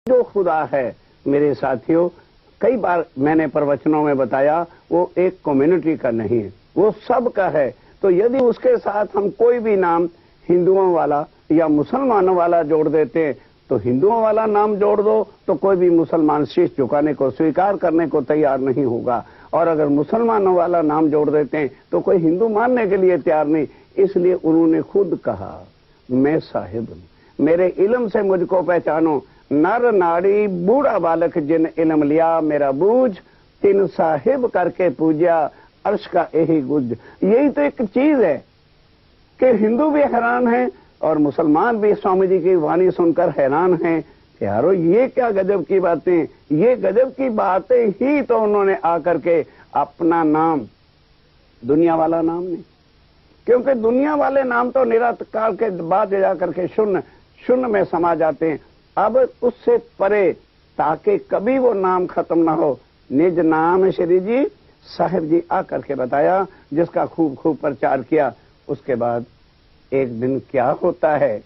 जो खुदा है मेरे साथियों, कई बार मैंने प्रवचनों में बताया, वो एक कम्युनिटी का नहीं है, वो सब का है। तो यदि उसके साथ हम कोई भी नाम हिंदुओं वाला या मुसलमानों वाला जोड़ देते हैं, तो हिंदुओं वाला नाम जोड़ दो तो कोई भी मुसलमान शीश झुकाने को, स्वीकार करने को तैयार नहीं होगा। और अगर मुसलमानों वाला नाम जोड़ देते हैं तो कोई हिंदू मानने के लिए तैयार नहीं। इसलिए उन्होंने खुद कहा, मैं साहिब हूं, मेरे इल्म से मुझको पहचानो, नर नारी बूढ़ा बालक जिन इल्म लिया, मेरा बूझ तिन साहिब करके पूजा, अर्श का यही गुज। यही तो एक चीज है कि हिंदू भी हैरान हैं और मुसलमान भी स्वामी जी की वाणी सुनकर हैरान हैं। यारो ये क्या गजब की बातें, ये गजब की बातें ही तो उन्होंने आकर के अपना नाम, दुनिया वाला नाम नहीं, क्योंकि दुनिया वाले नाम तो निरंतर काल के बाद जाकर के शून्य शून्य में समा जाते हैं। अब उससे परे, ताकि कभी वो नाम खत्म ना हो, निज नाम श्री जी साहिब जी आकर के बताया, जिसका खूब खूब प्रचार किया। उसके बाद एक दिन क्या होता है,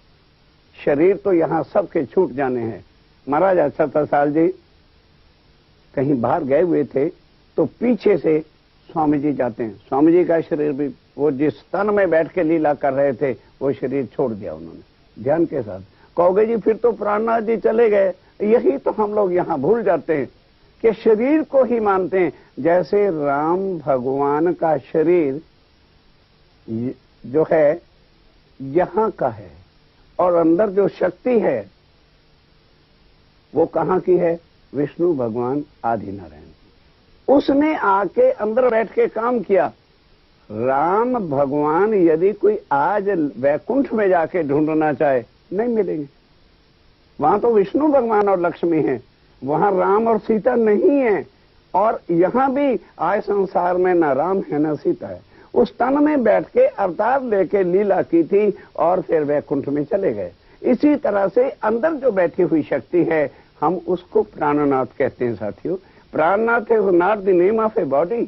शरीर तो यहां सबके छूट जाने हैं। महाराज 78 साल जी कहीं बाहर गए हुए थे, तो पीछे से स्वामी जी जाते हैं। स्वामी जी का शरीर भी, वो जिस तन में बैठ के लीला कर रहे थे, वो शरीर छोड़ दिया उन्होंने ध्यान के साथ। कहोगे जी फिर तो प्राणनाथ जी चले गए। यही तो हम लोग यहां भूल जाते हैं कि शरीर को ही मानते हैं। जैसे राम भगवान का शरीर जो है यहां का है, और अंदर जो शक्ति है वो कहां की है? विष्णु भगवान आदि नारायण। उसने आके अंदर बैठ के काम किया। राम भगवान यदि कोई आज वैकुंठ में जाके ढूंढना चाहे, नहीं मिलेंगे। वहां तो विष्णु भगवान और लक्ष्मी हैं, वहां राम और सीता नहीं है। और यहां भी आज संसार में न राम है न सीता है। उस तन में बैठ के अवतार लेके लीला की थी और फिर वैकुंठ में चले गए। इसी तरह से अंदर जो बैठी हुई शक्ति है, हम उसको प्राणनाथ कहते हैं साथियों। प्राणनाथ है not the name of a body.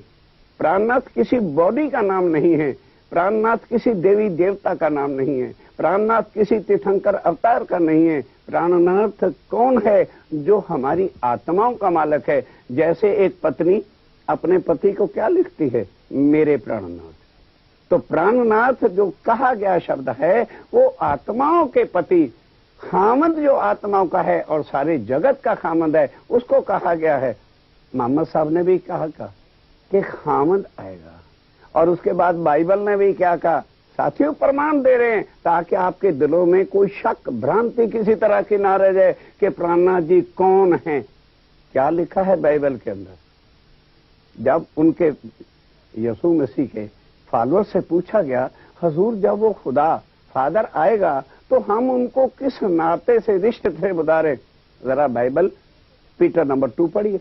प्राणनाथ किसी बॉडी का नाम नहीं है, प्राणनाथ किसी देवी देवता का नाम नहीं है, प्राणनाथ किसी तीर्थंकर अवतार का नहीं है। प्राणनाथ कौन है? जो हमारी आत्माओं का मालिक है। जैसे एक पत्नी अपने पति को क्या लिखती है? मेरे प्राणनाथ। तो प्राणनाथ जो कहा गया शब्द है, वो आत्माओं के पति, खामद जो आत्माओं का है और सारे जगत का खामद है, उसको कहा गया है। मोहम्मद साहब ने भी कहा कि खामद आएगा। और उसके बाद बाइबल ने भी क्या कहा? साथियों प्रमाण दे रहे हैं ताकि आपके दिलों में कोई शक भ्रांति किसी तरह की ना रह जाए कि प्राणनाथ जी कौन हैं। क्या लिखा है बाइबल के अंदर? जब उनके यीशु मसीह के फॉलोअर से पूछा गया, हजूर जब वो खुदा फादर आएगा तो हम उनको किस नाते से, रिश्ते से बता रहे? जरा बाइबल पीटर नंबर 2 पढ़िए।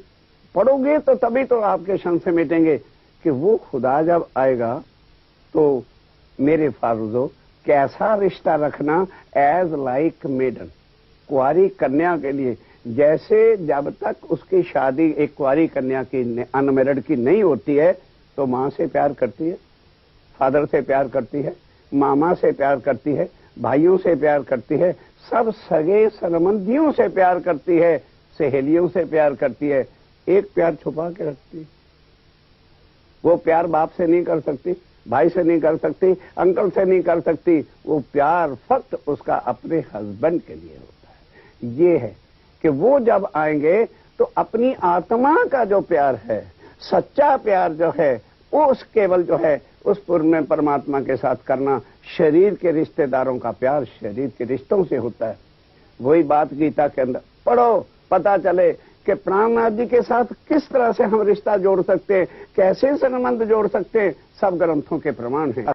पढ़ोगे तो तभी तो आपके संशय मिटेंगे कि वो खुदा जब आएगा तो मेरे फारूजो कैसा रिश्ता रखना एज लाइक मेडन, कुंवारी कन्या के लिए। जैसे जब तक उसकी शादी एक कुंवारी कन्या की, अनमेरिड की नहीं होती है, तो मां से प्यार करती है, फादर से प्यार करती है, मामा से प्यार करती है, भाइयों से प्यार करती है, सब सगे संबंधियों से प्यार करती है, सहेलियों से प्यार करती है। एक प्यार छुपा के रखती है। वो प्यार बाप से नहीं कर सकती, भाई से नहीं कर सकती, अंकल से नहीं कर सकती। वो प्यार फक्त उसका अपने हस्बैंड के लिए होता है। ये है कि वो जब आएंगे तो अपनी आत्मा का जो प्यार है, सच्चा प्यार जो है, वो उस केवल जो है उस पूर्व में परमात्मा के साथ करना। शरीर के रिश्तेदारों का प्यार शरीर के रिश्तों से होता है। वही बात गीता के अंदर पढ़ो, पता चले कि प्राणनाथ जी के साथ किस तरह से हम रिश्ता जोड़ सकते हैं, कैसे संबंध जोड़ सकते हैं। सब ग्रंथों के प्रमाण हैं।